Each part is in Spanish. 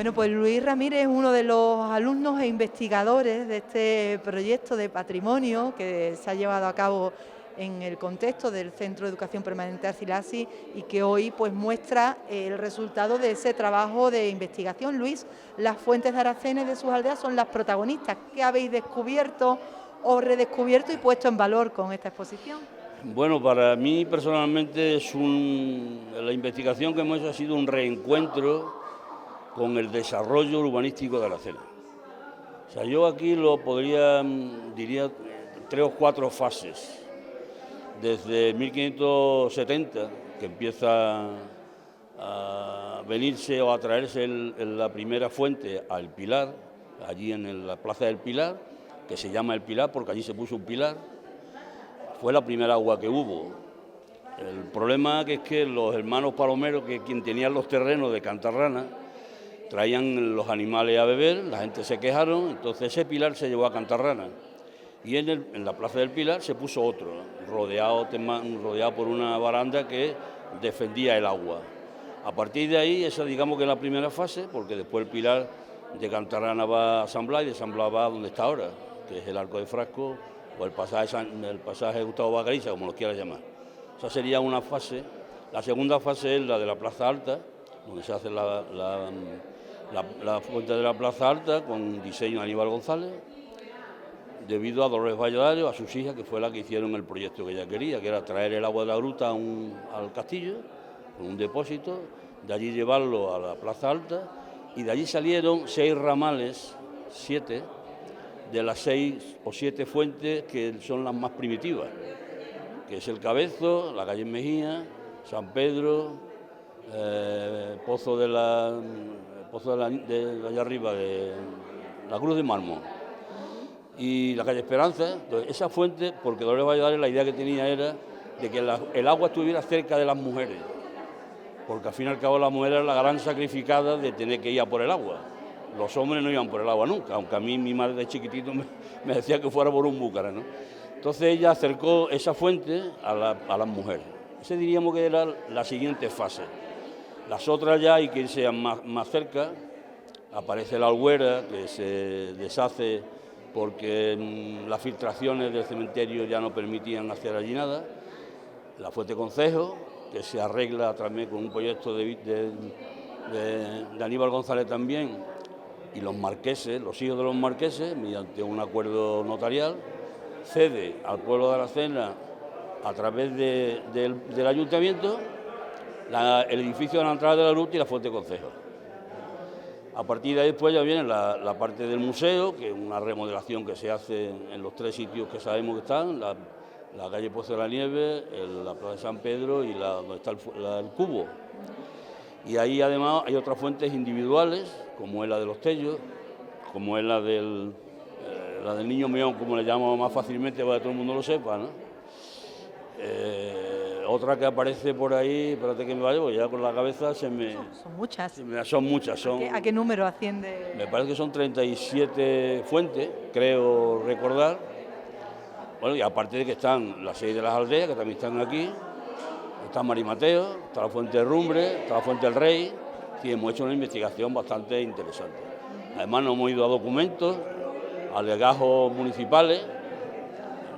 Bueno, pues Luis Ramírez es uno de los alumnos e investigadores de este proyecto de patrimonio que se ha llevado a cabo en el contexto del Centro de Educación Permanente Arcilasis y que hoy pues muestra el resultado de ese trabajo de investigación. Luis, las fuentes de Aracena y de sus aldeas son las protagonistas. ¿Qué habéis descubierto o redescubierto y puesto en valor con esta exposición? Bueno, para mí personalmente la investigación que hemos hecho ha sido un reencuentro con el desarrollo urbanístico de Aracena. O sea, yo aquí lo diría 3 o 4 fases. Desde 1570, que empieza a venirse o a traerse la primera fuente al Pilar, allí en la Plaza del Pilar, que se llama el Pilar porque allí se puso un pilar, fue la primera agua que hubo. El problema es que los hermanos palomeros, que quien tenían los terrenos de Cantarrana, traían los animales a beber, la gente se quejaron, entonces ese pilar se llevó a Cantarrana. Y en la Plaza del Pilar se puso otro, rodeado por una baranda que defendía el agua. A partir de ahí, esa digamos que es la primera fase, porque después el Pilar de Cantarrana va a San Blas y de San Blas va a donde está ahora, que es el Arco de Frasco o el pasaje Gustavo Bacariza, como lo quieras llamar. Esa sería una fase. La segunda fase es la de la Plaza Alta, donde se hace la fuente de la Plaza Alta con diseño de Aníbal González, debido a Dolores Valladares, a sus hijas, que fue la que hicieron el proyecto que ella quería, que era traer el agua de la gruta al castillo, con un depósito, de allí llevarlo a la Plaza Alta, y de allí salieron 6 ramales, 7, de las 6 o 7 fuentes que son las más primitivas, que es el Cabezo, la calle Mejía, San Pedro, Pozo de allá arriba, de la Cruz de Mármol, y la calle Esperanza. Entonces, esa fuente, porque Dolores Valladares la idea que tenía era de que el agua estuviera cerca de las mujeres, porque al fin y al cabo la mujer era la gran sacrificada de tener que ir a por el agua. Los hombres no iban por el agua nunca, aunque a mí mi madre de chiquitito me decía que fuera por un búcara, ¿no? Entonces ella acercó esa fuente a las mujeres. Esa diríamos que era la siguiente fase. Las otras ya hay que irse más cerca. Aparece la Albuera, que se deshace porque las filtraciones del cementerio ya no permitían hacer allí nada. La Fuente Concejo, que se arregla también con un proyecto de Aníbal González también, y los marqueses, los hijos de los marqueses, mediante un acuerdo notarial, cede al pueblo de Aracena, a través del ayuntamiento, el edificio de la entrada de la Ruta y la Fuente Concejo. A partir de ahí después ya viene la parte del museo, que es una remodelación que se hace en los 3 sitios que sabemos que están, la calle Pozo de la Nieve, la Plaza de San Pedro y donde está el Cubo. Y ahí además hay otras fuentes individuales, como es la de los Tellos, como es la del Niño Meón, como le llamamos más fácilmente para que todo el mundo lo sepa, ¿no? Otra que aparece por ahí, espérate que me vaya, porque ya con la cabeza Son muchas. Son muchas. ¿A qué número asciende? Me parece que son 37 fuentes, creo recordar. Bueno, y aparte de que están las 6 de las aldeas, que también están aquí, está Marimateo, está la Fuente de Rumbre, está la Fuente del Rey, y hemos hecho una investigación bastante interesante. Además nos hemos ido a documentos, a legajos municipales,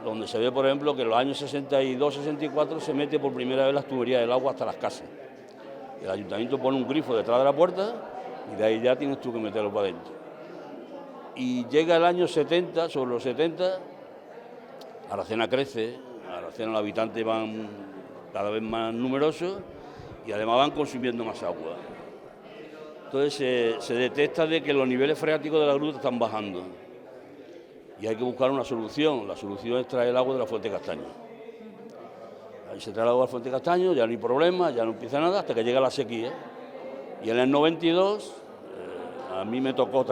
donde se ve, por ejemplo, que en los años 62-64 se mete por primera vez las tuberías del agua hasta las casas. El ayuntamiento pone un grifo detrás de la puerta y de ahí ya tienes tú que meterlo para adentro. Y llega el año 70, sobre los 70, Aracena crece, Aracena los habitantes van cada vez más numerosos y además van consumiendo más agua. Entonces se detecta de que los niveles freáticos de la gruta están bajando y hay que buscar una solución. La solución es traer el agua de la Fuente Castaño. Ahí se trae el agua de la Fuente Castaño, ya no hay problema, ya no empieza nada hasta que llega la sequía. Y en el 92 a mí me tocó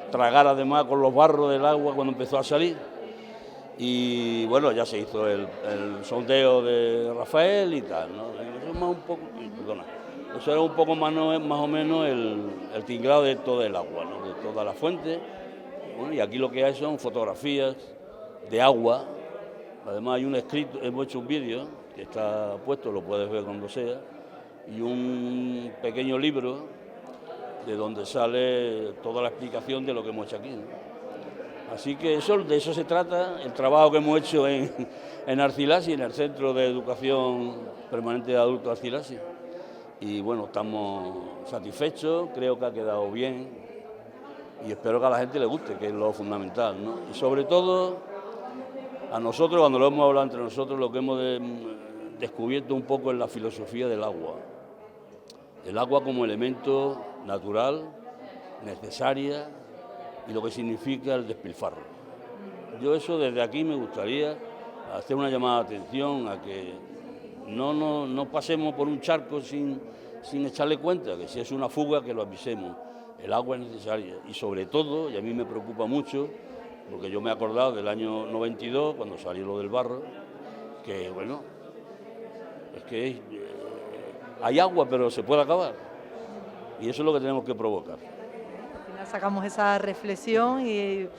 tragar además con los barros del agua cuando empezó a salir. Y bueno, ya se hizo el sondeo de Rafael y tal, ¿no? Eso era un poco más o menos el tinglado de todo el agua, ¿no? De toda la fuente. Bueno, y aquí lo que hay son fotografías de agua. Además hay un escrito, hemos hecho un vídeo que está puesto, lo puedes ver cuando sea, y un pequeño libro de donde sale toda la explicación de lo que hemos hecho aquí, ¿no? Así que de eso se trata, el trabajo que hemos hecho en Arcilazi, en el Centro de Educación Permanente de Adultos Arcilazi. Y bueno, estamos satisfechos, creo que ha quedado bien y espero que a la gente le guste, que es lo fundamental, ¿no? Y sobre todo, a nosotros, cuando lo hemos hablado entre nosotros, lo que hemos descubierto un poco es la filosofía del agua. El agua como elemento natural, necesaria, y lo que significa el despilfarro. Yo eso desde aquí me gustaría hacer una llamada de atención a que no pasemos por un charco sin echarle cuenta, que si es una fuga que lo avisemos. El agua es necesaria y sobre todo, y a mí me preocupa mucho, porque yo me he acordado del año 92, cuando salió lo del barro, que bueno, es que hay agua pero se puede acabar y eso es lo que tenemos que provocar. Sacamos esa reflexión y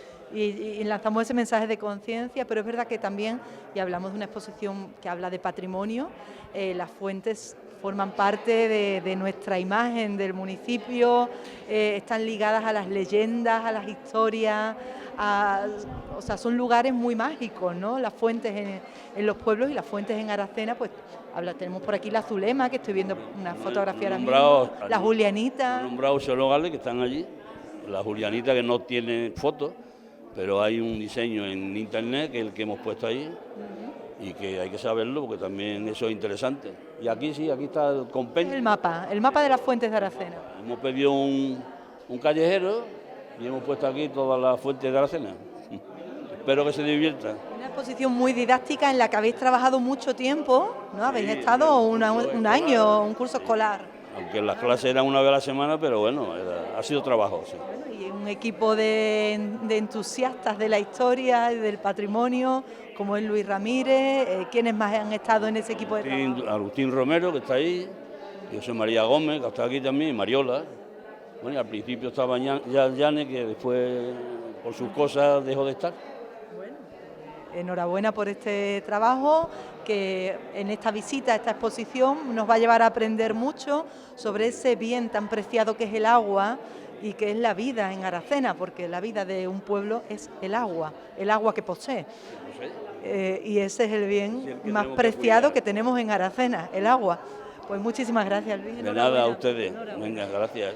lanzamos ese mensaje de conciencia, pero es verdad que también, y hablamos de una exposición que habla de patrimonio, las fuentes forman parte de nuestra imagen del municipio, están ligadas a las leyendas, a las historias, o sea, son lugares muy mágicos, ¿no? Las fuentes en los pueblos y las fuentes en Aracena, pues tenemos por aquí la Zulema, que estoy viendo una fotografía ahora mismo, la Julianita. Nombrados locales que están allí. La Julianita, que no tiene fotos, pero hay un diseño en internet que es el que hemos puesto ahí y que hay que saberlo porque también eso es interesante. Y aquí sí, aquí está el compendio. El mapa de las fuentes de Aracena. Hemos pedido un callejero y hemos puesto aquí todas las fuentes de Aracena. Espero que se diviertan. Una exposición muy didáctica en la que habéis trabajado mucho tiempo, ¿no? Habéis estado un año, un curso escolar. Aunque las clases eran una vez a la semana, pero bueno, ha sido trabajo, sí. Bueno, y un equipo de entusiastas de la historia y del patrimonio, como es Luis Ramírez, ¿quiénes más han estado en ese equipo de trabajo? Agustín Romero, que está ahí, José María Gómez, que está aquí también, y Mariola. Bueno, y al principio estaba Yane, que después, por sus cosas, dejó de estar. Enhorabuena por este trabajo, que en esta visita a esta exposición nos va a llevar a aprender mucho sobre ese bien tan preciado que es el agua y que es la vida en Aracena, porque la vida de un pueblo es el agua que posee. Y ese es el bien más preciado que tenemos en Aracena, el agua. Pues muchísimas gracias, Luis. De nada, a ustedes. Venga, gracias.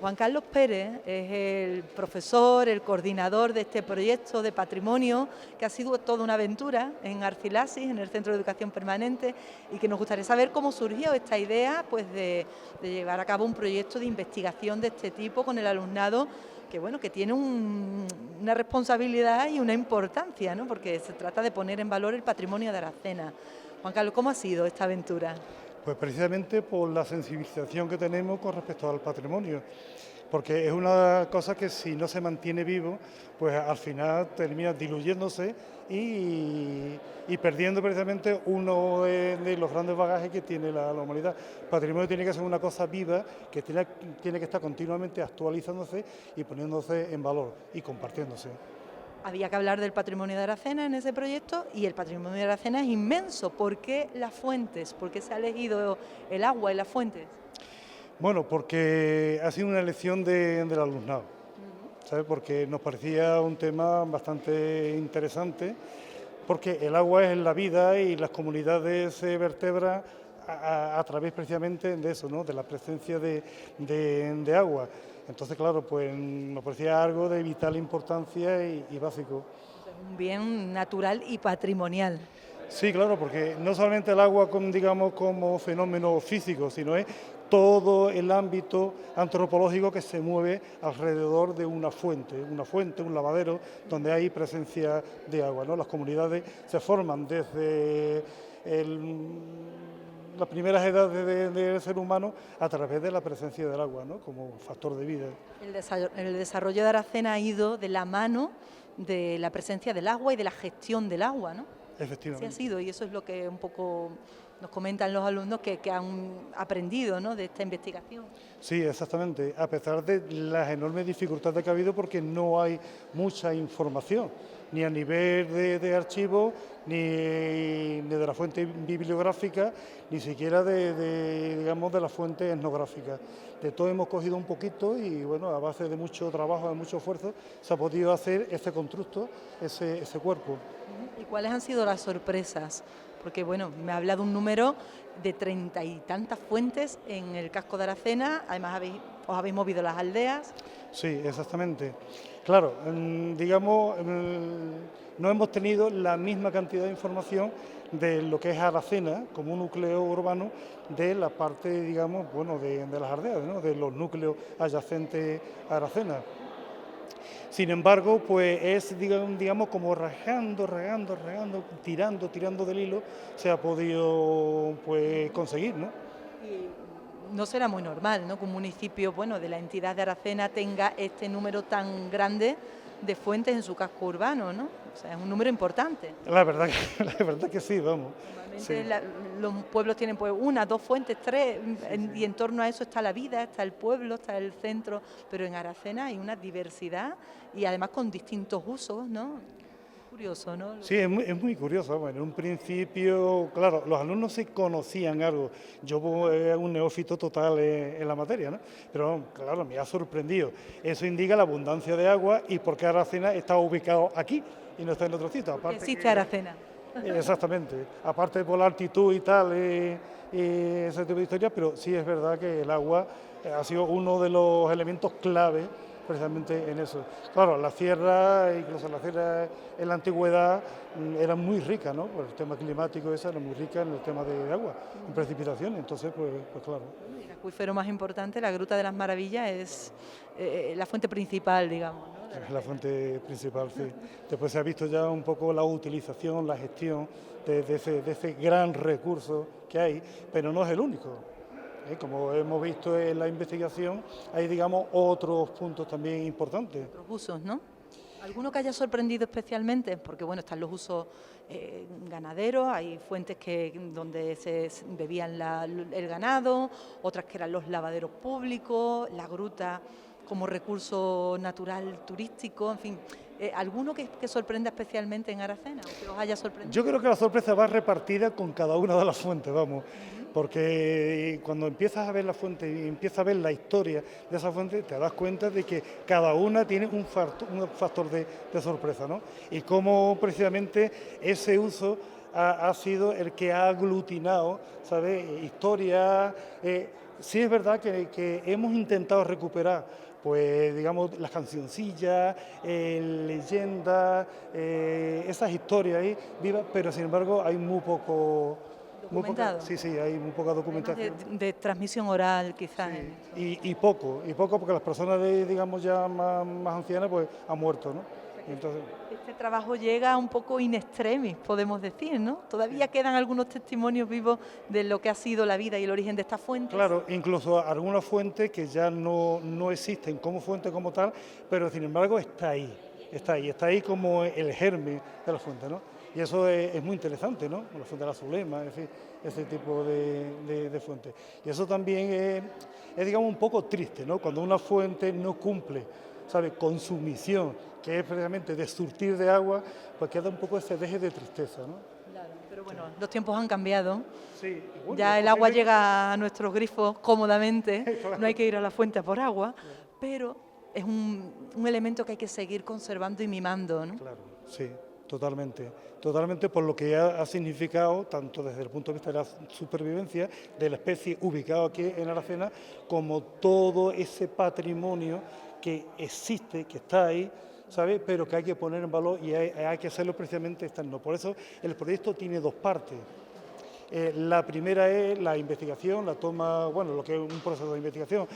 Juan Carlos Pérez es el profesor, el coordinador de este proyecto de patrimonio, que ha sido toda una aventura en Garcilasis, en el Centro de Educación Permanente, y que nos gustaría saber cómo surgió esta idea pues, de llevar a cabo un proyecto de investigación de este tipo con el alumnado, que bueno, que tiene una responsabilidad y una importancia, ¿no? Porque se trata de poner en valor el patrimonio de Aracena. Juan Carlos, ¿cómo ha sido esta aventura? Pues precisamente por la sensibilización que tenemos con respecto al patrimonio, porque es una cosa que si no se mantiene vivo, pues al final termina diluyéndose y perdiendo precisamente uno de los grandes bagajes que tiene la humanidad. El patrimonio tiene que ser una cosa viva, que tiene que estar continuamente actualizándose y poniéndose en valor y compartiéndose. Había que hablar del patrimonio de Aracena en ese proyecto y el patrimonio de Aracena es inmenso. ¿Por qué las fuentes? ¿Por qué se ha elegido el agua y las fuentes? Bueno, porque ha sido una elección del alumnado, ¿sabes? Porque nos parecía un tema bastante interesante, porque el agua es la vida y las comunidades se vertebran a través precisamente de eso, ¿no? De la presencia de agua. Entonces, claro, pues nos parecía algo de vital importancia y básico. Un bien natural y patrimonial. Sí, claro, porque no solamente el agua digamos, como fenómeno físico, sino es todo el ámbito antropológico que se mueve alrededor de una fuente, un lavadero, donde hay presencia de agua, ¿no? Las comunidades se forman desde las primeras edades del ser humano a través de la presencia del agua, ¿no? Como factor de vida. El desarrollo de Aracena ha ido de la mano de la presencia del agua y de la gestión del agua, ¿no? Efectivamente. Sí ha sido, y eso es lo que un poco nos comentan los alumnos que han aprendido, ¿no?, de esta investigación. Sí, exactamente, a pesar de las enormes dificultades que ha habido porque no hay mucha información, ni a nivel de archivo, ni de la fuente bibliográfica, ni siquiera digamos, de la fuente etnográfica. De todo hemos cogido un poquito y bueno, a base de mucho trabajo, de mucho esfuerzo, se ha podido hacer este constructo, ese cuerpo. ¿Y cuáles han sido las sorpresas? Porque bueno, me ha hablado un número de 30 y tantas fuentes en el casco de Aracena, además os habéis movido las aldeas. Sí, exactamente. Claro, digamos, no hemos tenido la misma cantidad de información de lo que es Aracena como un núcleo urbano de la parte, digamos, bueno, de las aldeas, ¿no? De los núcleos adyacentes a Aracena. Sin embargo, pues es, digamos, como regando, tirando del hilo, se ha podido pues conseguir, ¿no? Y no será muy normal, ¿no?, que un municipio, bueno, de la entidad de Aracena tenga este número tan grande de fuentes en su casco urbano, ¿no? O sea, es un número importante. La verdad que sí, vamos. Normalmente Sí. los pueblos tienen pues una, dos fuentes, tres, y en torno a eso está la vida, está el pueblo, está el centro, pero en Aracena hay una diversidad y además con distintos usos, ¿no? Curioso, ¿no? Sí, es muy curioso. Bueno, en un principio, claro, los alumnos sí conocían algo. Yo era un neófito total en la materia, ¿no? Pero claro, me ha sorprendido. Eso indica la abundancia de agua y por qué Aracena está ubicado aquí y no está en otro sitio. Aparte existe Aracena. Exactamente. Aparte por la altitud y tal, y ese tipo de historias, pero sí es verdad que el agua ha sido uno de los elementos clave precisamente en eso. Claro, la sierra, incluso la sierra en la antigüedad, era muy rica, ¿no? Por el tema climático, esa era muy rica en el tema de agua, en precipitaciones, entonces, pues claro. El acuífero más importante, la Gruta de las Maravillas, es la fuente principal, digamos, ¿no? Es la fuente principal, sí. Después se ha visto ya un poco la utilización, la gestión de ese gran recurso que hay, pero no es el único. Como hemos visto en la investigación, hay, digamos, otros puntos también importantes. Otros usos, ¿no? ¿Alguno que haya sorprendido especialmente? Porque, bueno, están los usos ganaderos, hay fuentes donde se bebían el ganado, otras que eran los lavaderos públicos, la gruta como recurso natural turístico, en fin. ¿Alguno que sorprenda especialmente en Aracena o que os haya sorprendido? Yo creo que la sorpresa va repartida con cada una de las fuentes, vamos. Porque cuando empiezas a ver la fuente y empiezas a ver la historia de esa fuente, te das cuenta de que cada una tiene un factor de sorpresa, ¿no? Y cómo precisamente ese uso ha sido el que ha aglutinado, ¿sabes? Historias, Sí es verdad que hemos intentado recuperar, pues digamos, las cancioncillas, leyendas, esas historias ahí vivas, pero sin embargo hay muy poco... ¿Documentado? Sí, hay muy poca documentación. De transmisión oral, quizás. Sí, y poco, porque las personas, digamos, ya más ancianas, pues han muerto, ¿no? Entonces, este trabajo llega un poco in extremis, podemos decir, ¿no? Todavía quedan algunos testimonios vivos de lo que ha sido la vida y el origen de estas fuentes. Claro, incluso algunas fuentes que ya no existen como fuente como tal, pero sin embargo está ahí como el germen de la fuente, ¿no? Y eso es muy interesante, ¿no? La fuente de la Zulema, en fin, ese tipo de fuentes. Y eso también es, digamos, un poco triste, ¿no? Cuando una fuente no cumple, ¿sabe?, con su misión, que es precisamente de surtir de agua, pues queda un poco ese deje de tristeza, ¿no? Claro, pero bueno, los tiempos han cambiado. Sí, bueno, ya el agua llega a nuestros grifos cómodamente, claro. No hay que ir a la fuente a por agua, pero es un elemento que hay que seguir conservando y mimando, ¿no? Claro, sí, totalmente por lo que ha significado, tanto desde el punto de vista de la supervivencia de la especie ubicada aquí en Aracena, como todo ese patrimonio que existe, que está ahí, ¿sabe?, pero que hay que poner en valor y hay que hacerlo precisamente externo. Por eso el proyecto tiene dos partes. La primera es la investigación, la toma, bueno, lo que es un proceso de investigación,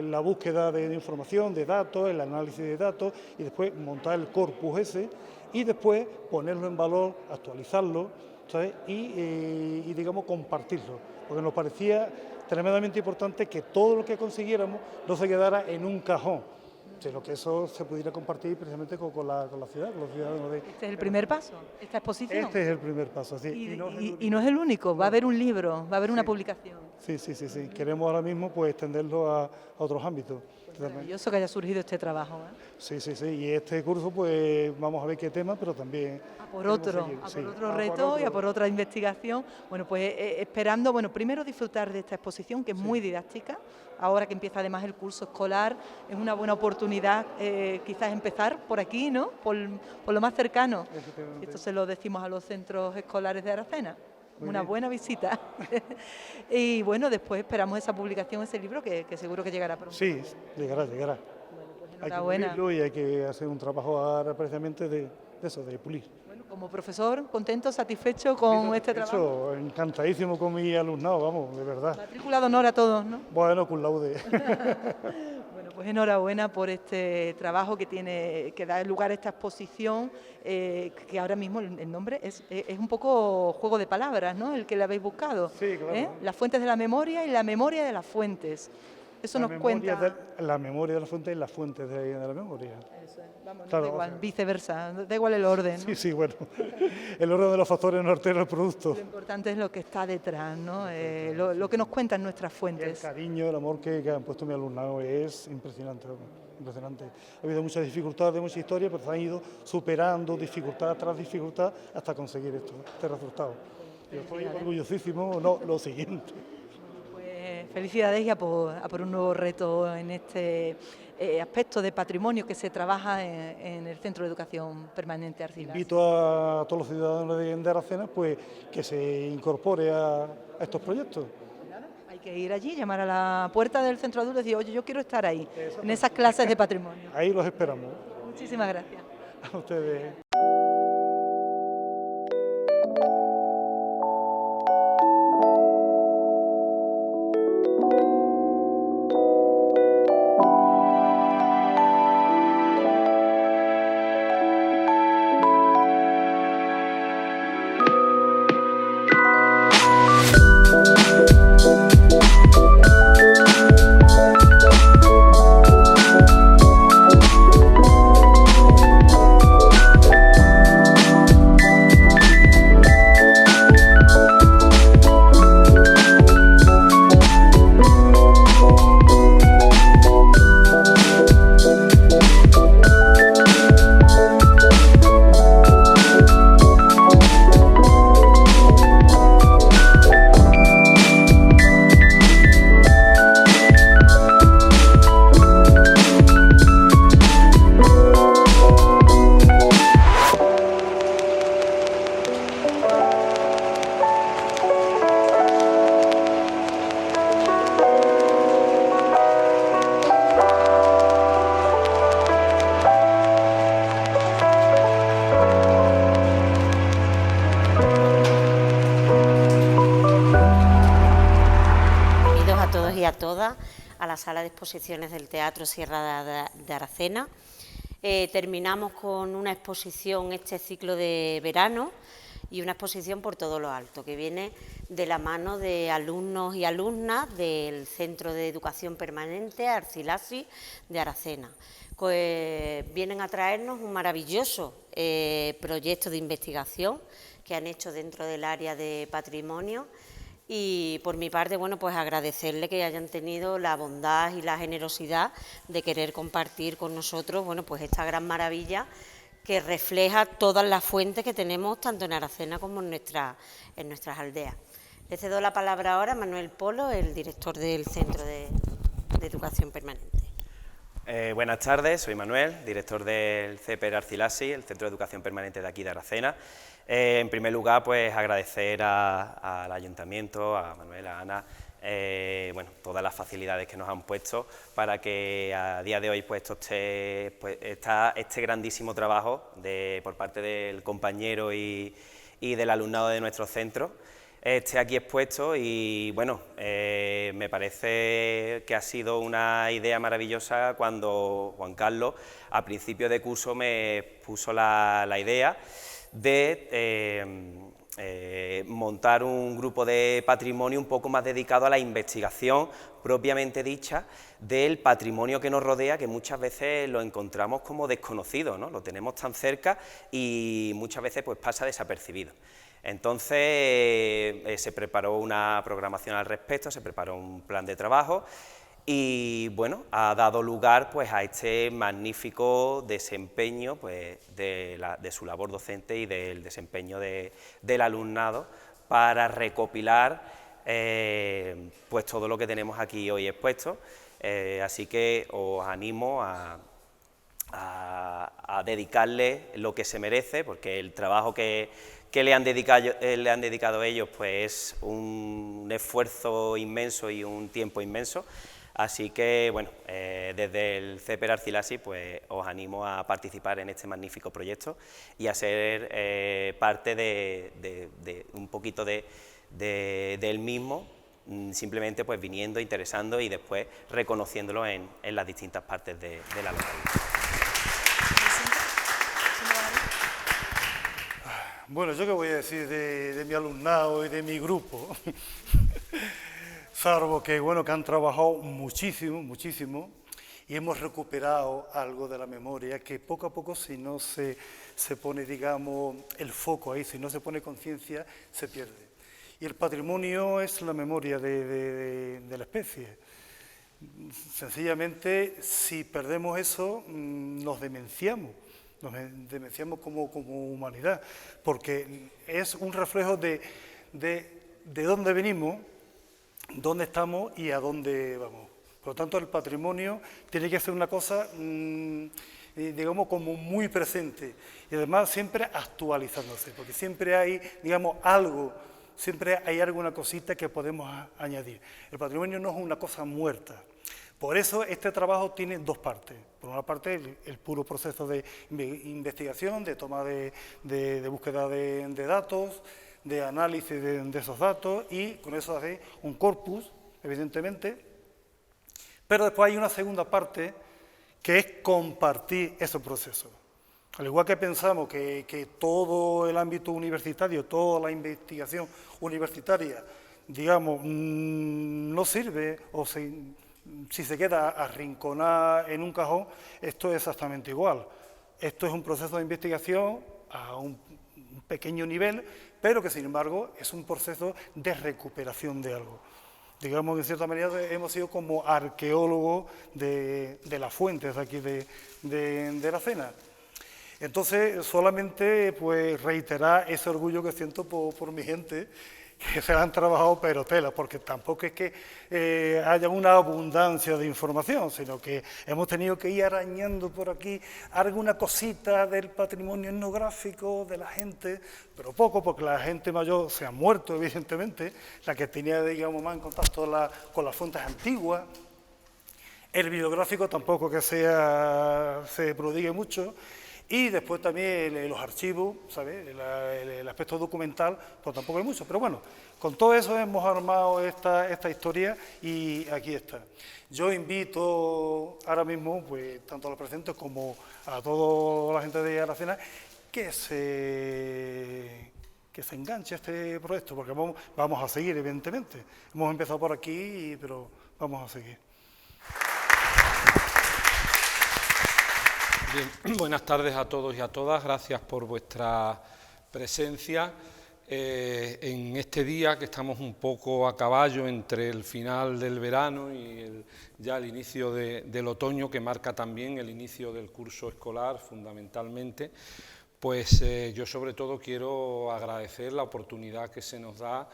la búsqueda de información, de datos, el análisis de datos y después montar el corpus ese y después ponerlo en valor, actualizarlo, ¿sabes?, y digamos compartirlo, porque nos parecía tremendamente importante que todo lo que consiguiéramos no se quedara en un cajón, sino que eso se pudiera compartir precisamente con la ciudad, con los ciudadanos. Este es el primer paso, esta exposición. Este es el primer paso, sí. Y no es el único, va a haber un libro, va a haber una publicación. Sí. Queremos ahora mismo pues extenderlo a otros ámbitos. Pues maravilloso que haya surgido este trabajo, ¿eh? Sí. Y este curso pues vamos a ver qué tema, pero también... A por otro reto y a por otra investigación. Bueno, pues esperando, primero disfrutar de esta exposición que es muy didáctica. Ahora que empieza además el curso escolar, es una buena oportunidad quizás empezar por aquí, ¿no? Por lo más cercano. Esto se lo decimos a los centros escolares de Aracena. Una buena visita. Y bueno, después esperamos esa publicación, ese libro, que seguro que llegará pronto. Sí, llegará. Bueno, pues enhorabuena. Hay que pulirlo y hay que hacer un trabajo ahora precisamente de eso, de pulir. Bueno, como profesor, ¿contento, satisfecho con este trabajo? Encantadísimo con mi alumnado, vamos, de verdad. Matrícula de honor a todos, ¿no? Bueno, cum laude. Bueno, pues enhorabuena por este trabajo que da lugar a esta exposición, que ahora mismo el nombre es un poco juego de palabras, ¿no?, el que le habéis buscado. Sí, claro. Las fuentes de la memoria y la memoria de las fuentes. Eso nos cuenta... La memoria de la fuente y las fuentes de la memoria. Eso es. Vamos, claro, da igual, viceversa, da igual el orden, ¿no? Sí, bueno, el orden de los factores no altera el producto. Lo importante es lo que está detrás, ¿no? Lo que nos cuentan nuestras fuentes. El cariño, el amor que han puesto mi alumnado es impresionante, impresionante. Ha habido muchas dificultades, muchas historias, pero se han ido superando dificultad tras dificultad hasta conseguir este resultado. Yo estoy orgullosísimo, lo siguiente. Felicidades y a por un nuevo reto en este aspecto de patrimonio que se trabaja en el Centro de Educación Permanente Arcilas. Invito a todos los ciudadanos de Aracena pues, que se incorpore a estos proyectos. Hay que ir allí, llamar a la puerta del centro adulto y decir, oye, yo quiero estar ahí, en esas clases de patrimonio. Ahí los esperamos. Muchísimas gracias. A ustedes. todos y a todas a la sala de exposiciones del Teatro Sierra de Aracena. Terminamos con una exposición este ciclo de verano y una exposición por todo lo alto, que viene de la mano de alumnos y alumnas del Centro de Educación Permanente Arcilazi de Aracena. Pues vienen a traernos un maravilloso proyecto de investigación que han hecho dentro del área de patrimonio. Y por mi parte, bueno, pues agradecerle que hayan tenido la bondad y la generosidad de querer compartir con nosotros, bueno, pues esta gran maravilla que refleja todas las fuentes que tenemos tanto en Aracena como en nuestras aldeas. Le cedo la palabra ahora a Manuel Polo, el director del Centro de Educación Permanente. Buenas tardes, soy Manuel, director del CPER Arcilazi, el Centro de Educación Permanente de aquí de Aracena. En primer lugar, pues agradecer al Ayuntamiento, a Manuel, a Ana, bueno, todas las facilidades que nos han puesto para que a día de hoy pues está este grandísimo trabajo por parte del compañero y del alumnado de nuestro centro esté aquí expuesto y bueno, me parece que ha sido una idea maravillosa cuando Juan Carlos a principio de curso me puso la idea de montar un grupo de patrimonio un poco más dedicado a la investigación propiamente dicha del patrimonio que nos rodea, que muchas veces lo encontramos como desconocido, ¿no? Lo tenemos tan cerca y muchas veces pues pasa desapercibido. Entonces se preparó una programación al respecto, se preparó un plan de trabajo y bueno, ha dado lugar pues a este magnífico desempeño pues, de su labor docente y del desempeño del alumnado para recopilar pues todo lo que tenemos aquí hoy expuesto, así que os animo a dedicarle lo que se merece, porque el trabajo que le han dedicado ellos pues es un esfuerzo inmenso y un tiempo inmenso. Así que, bueno, desde el CPER Arcilazi pues os animo a participar en este magnífico proyecto y a ser parte de un poquito del mismo, simplemente pues viniendo, interesando y después reconociéndolo en las distintas partes de la localidad. Bueno, yo qué voy a decir de mi alumnado y de mi grupo, salvo que, bueno, que han trabajado muchísimo, muchísimo, y hemos recuperado algo de la memoria que poco a poco, si no se pone, digamos, el foco ahí, si no se pone conciencia, se pierde. Y el patrimonio es la memoria de la especie. Sencillamente, si perdemos eso, nos demenciamos. Nos demenciamos como humanidad, porque es un reflejo de dónde venimos, dónde estamos y a dónde vamos. Por lo tanto, el patrimonio tiene que ser una cosa, digamos, como muy presente y además siempre actualizándose, porque siempre hay, digamos, algo, siempre hay alguna cosita que podemos añadir. El patrimonio no es una cosa muerta. Por eso este trabajo tiene dos partes. Por una parte, el puro proceso de investigación, de toma de búsqueda de datos, de análisis de esos datos y con eso hace un corpus, evidentemente. Pero después hay una segunda parte que es compartir esos procesos. Al igual que pensamos que todo el ámbito universitario, toda la investigación universitaria, digamos, no sirve o si se queda arrinconada en un cajón, esto es exactamente igual. Esto es un proceso de investigación a un pequeño nivel, pero que sin embargo es un proceso de recuperación de algo. Digamos que en cierta manera hemos sido como arqueólogos de las fuentes aquí de Aracena. Entonces, solamente pues reiterar ese orgullo que siento por mi gente, que se han trabajado pero tela, porque tampoco es que haya una abundancia de información, sino que hemos tenido que ir arañando por aquí alguna cosita del patrimonio etnográfico de la gente, pero poco, porque la gente mayor se ha muerto, evidentemente, la que tenía, digamos, más en contacto con las fuentes antiguas. El bibliográfico tampoco que se prodigue mucho. Y después también los archivos, ¿sabes? El aspecto documental, pues tampoco hay mucho. Pero bueno, Con todo eso hemos armado esta historia y aquí está. Yo invito ahora mismo, pues, tanto a los presentes como a toda la gente de Aracena, que se enganche a este proyecto, porque vamos a seguir, evidentemente. Hemos empezado por aquí, pero vamos a seguir. Bien, buenas tardes a todos y a todas, gracias por vuestra presencia en este día que estamos un poco a caballo entre el final del verano y ya el inicio del otoño, que marca también el inicio del curso escolar fundamentalmente. Pues yo sobre todo quiero agradecer la oportunidad que se nos da,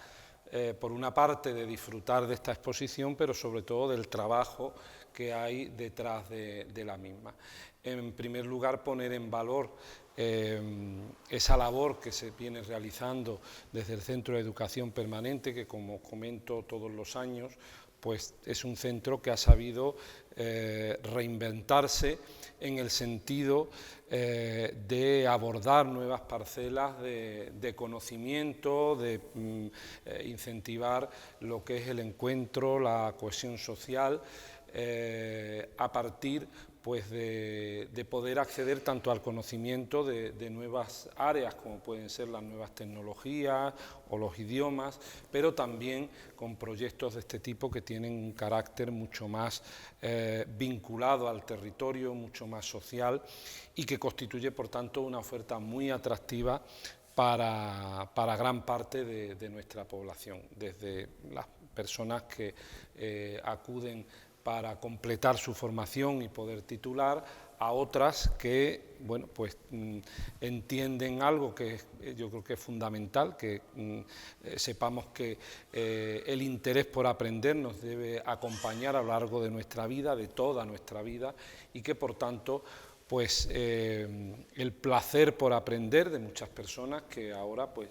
por una parte de disfrutar de esta exposición, pero sobre todo del trabajo que hay detrás de la misma. En primer lugar, poner en valor esa labor que se viene realizando desde el Centro de Educación Permanente, que como comento todos los años, pues es un centro que ha sabido reinventarse en el sentido de abordar nuevas parcelas de conocimiento, de incentivar lo que es el encuentro, la cohesión social, a partir pues de poder acceder tanto al conocimiento de nuevas áreas como pueden ser las nuevas tecnologías o los idiomas, pero también con proyectos de este tipo que tienen un carácter mucho más vinculado al territorio, mucho más social y que constituye por tanto una oferta muy atractiva para gran parte de nuestra población, desde las personas que acuden para completar su formación y poder titular, a otras que, bueno, pues entienden algo que yo creo que es fundamental, que sepamos que el interés por aprender nos debe acompañar a lo largo de nuestra vida, de toda nuestra vida, y que por tanto pues el placer por aprender de muchas personas que ahora pues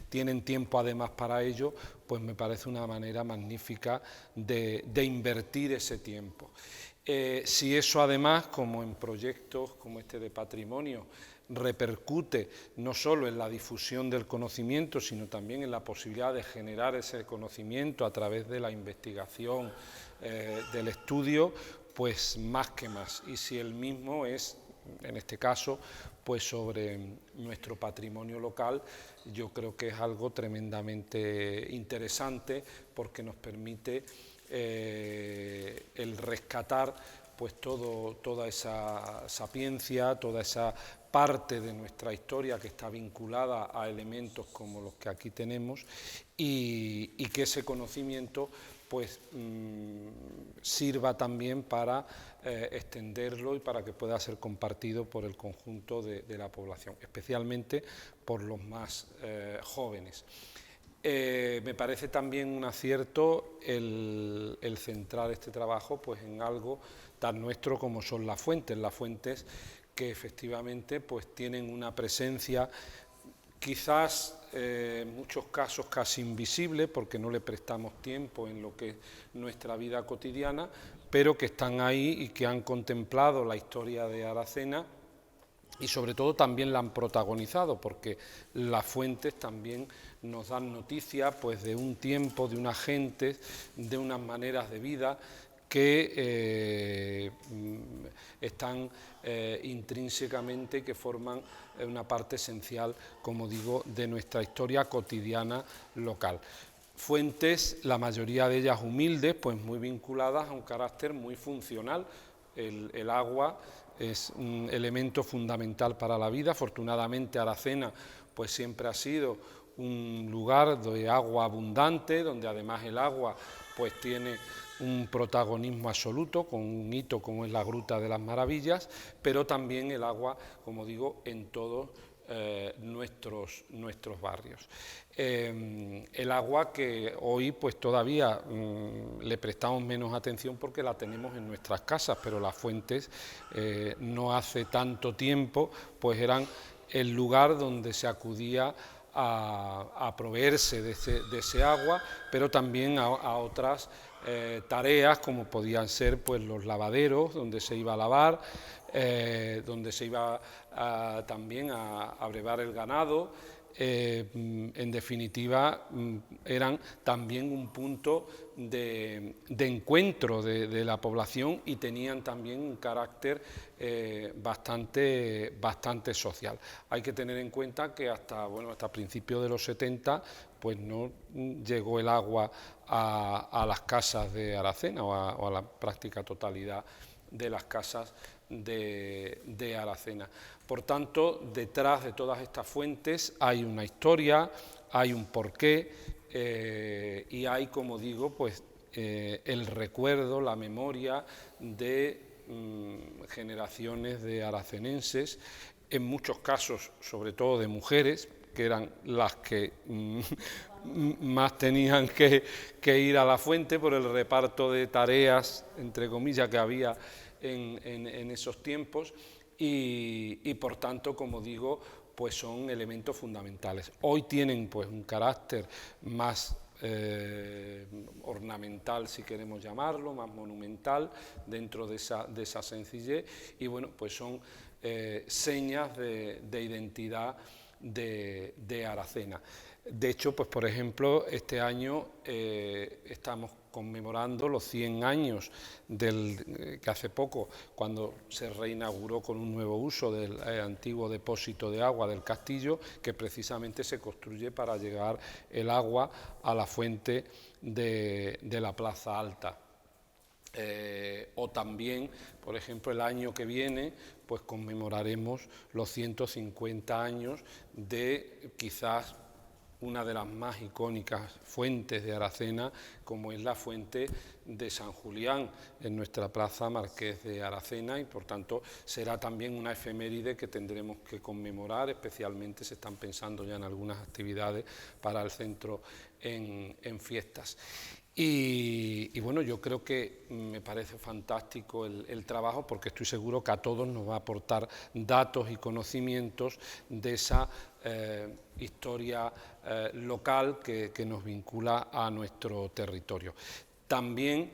tienen tiempo además para ello, pues me parece una manera magnífica de invertir ese tiempo. Si eso además, como en proyectos como este de patrimonio, repercute no solo en la difusión del conocimiento, sino también en la posibilidad de generar ese conocimiento a través de la investigación, del estudio, pues más que más. Y si el mismo es, en este caso, pues sobre nuestro patrimonio local, yo creo que es algo tremendamente interesante porque nos permite el rescatar pues toda esa sapiencia, toda esa parte de nuestra historia que está vinculada a elementos como los que aquí tenemos y que ese conocimiento pues sirva también para extenderlo y para que pueda ser compartido por el conjunto de la población, especialmente por los más jóvenes. Me parece también un acierto el centrar este trabajo pues en algo tan nuestro como son las fuentes que efectivamente pues tienen una presencia quizás en muchos casos casi invisible porque no le prestamos tiempo en lo que es nuestra vida cotidiana, pero que están ahí y que han contemplado la historia de Aracena y sobre todo también la han protagonizado, porque las fuentes también nos dan noticias pues, de un tiempo, de unas gentes, de unas maneras de vida que están intrínsecamente y que forman una parte esencial, como digo, de nuestra historia cotidiana local. Fuentes, la mayoría de ellas humildes, pues muy vinculadas a un carácter muy funcional. El agua es un elemento fundamental para la vida. Afortunadamente Aracena pues siempre ha sido un lugar de agua abundante, donde además el agua pues tiene un protagonismo absoluto, con un hito como es la Gruta de las Maravillas, pero también el agua, como digo, en todos nuestros barrios. El agua que hoy pues todavía le prestamos menos atención porque la tenemos en nuestras casas, pero las fuentes no hace tanto tiempo pues eran el lugar donde se acudía a proveerse de ese agua, pero también a otras tareas como podían ser pues los lavaderos donde se iba a lavar, donde se iba también a brevar el ganado, en definitiva, eran también un punto de encuentro de la población y tenían también un carácter bastante social. Hay que tener en cuenta que hasta principios de los 70 pues no llegó el agua a las casas de Aracena o a la práctica totalidad de las casas de Aracena. Por tanto, detrás de todas estas fuentes hay una historia, hay un porqué y hay, como digo, pues el recuerdo, la memoria de generaciones de aracenenses, en muchos casos, sobre todo de mujeres, que eran las que más tenían que ir a la fuente por el reparto de tareas, entre comillas, que había en esos tiempos y por tanto, como digo, pues son elementos fundamentales. Hoy tienen pues un carácter más ornamental, si queremos llamarlo, más monumental dentro de esa sencillez y bueno, pues son señas de identidad de Aracena. De hecho, pues por ejemplo, este año estamos conmemorando los 100 años que hace poco, cuando se reinauguró con un nuevo uso del antiguo depósito de agua del castillo, que precisamente se construye para llegar el agua a la fuente de la Plaza Alta. O también, por ejemplo, el año que viene, pues conmemoraremos los 150 años de quizás una de las más icónicas fuentes de Aracena, como es la fuente de San Julián, en nuestra plaza Marqués de Aracena, y por tanto será también una efeméride que tendremos que conmemorar, especialmente se están pensando ya en algunas actividades para el centro en fiestas. Y bueno, yo creo que me parece fantástico el trabajo, porque estoy seguro que a todos nos va a aportar datos y conocimientos de esa historia local que nos vincula a nuestro territorio. También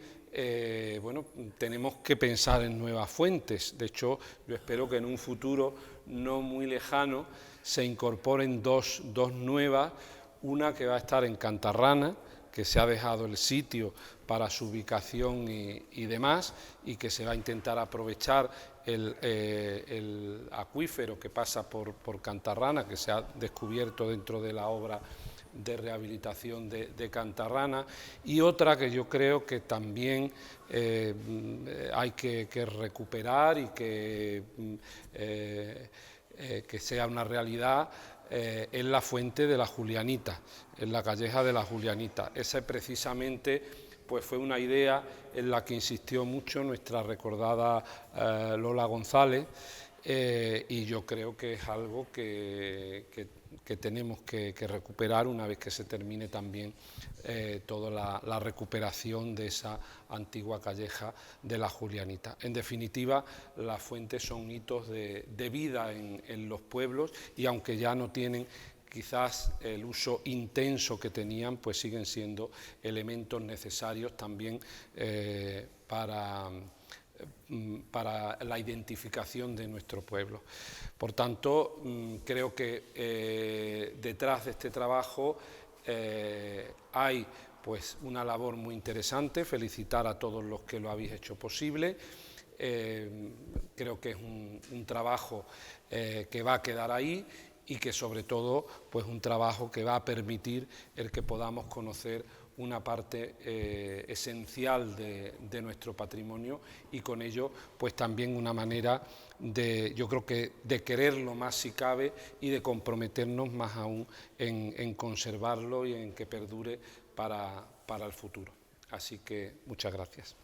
bueno, tenemos que pensar en nuevas fuentes. De hecho, yo espero que en un futuro no muy lejano se incorporen dos nuevas, una que va a estar en Cantarrana, que se ha dejado el sitio para su ubicación y demás, y que se va a intentar aprovechar el acuífero que pasa por Cantarrana, que se ha descubierto dentro de la obra de rehabilitación de Cantarrana, y otra que yo creo que también hay que recuperar y que sea una realidad, es la fuente de la Julianita, en la calleja de la Julianita. Esa precisamente pues fue una idea en la que insistió mucho nuestra recordada Lola González, y yo creo que es algo que tenemos que recuperar una vez que se termine también toda la recuperación de esa antigua calleja de la Julianita. En definitiva, las fuentes son hitos de vida en los pueblos, y aunque ya no tienen quizás el uso intenso que tenían, pues siguen siendo elementos necesarios también para la identificación de nuestro pueblo. Por tanto, creo que detrás de este trabajo hay pues una labor muy interesante. Felicitar a todos los que lo habéis hecho posible. Creo que es un trabajo que va a quedar ahí, y que sobre todo pues un trabajo que va a permitir el que podamos conocer una parte esencial de nuestro patrimonio, y con ello pues también una manera yo creo que de quererlo más si cabe, y de comprometernos más aún en conservarlo y en que perdure para el futuro. Así que muchas gracias.